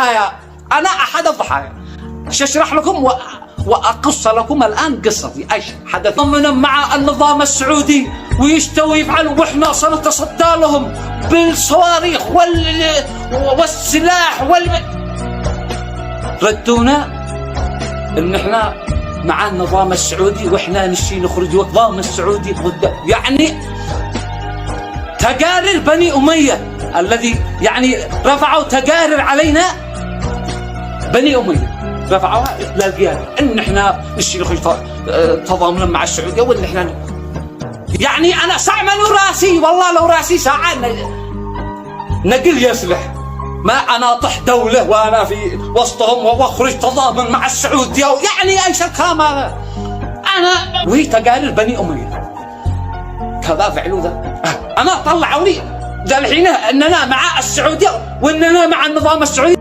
الضحايا، أنا أحد الضحايا. سأشرح لكم وأقص لكم الآن قصتي ايش حدث من مع النظام السعودي ويستوي يفعلوا، واحنا سنتصدى لهم بالصواريخ والسلاح ردونا ان احنا مع النظام السعودي واحنا نشي نخرج النظام السعودي ضد، يعني تقارير بني أمية الذي يعني رفعوا تقارير علينا. بني أمية رفعوها للقيادة ان احنا نشي نخرج تضامنا مع السعودية، وان احنا يعني انا سأعمل راسي، والله لو راسي ساعة نقل يسلح ما انا اطح دولة وانا في وسطهم واخرج تضامن مع السعودية، يعني ايش الكلام هذا؟ انا وهي تقارير بني أمية كذا فعلوا ذا، انا طلعوا لي ذا الحين اننا مع السعودية واننا مع النظام السعودي.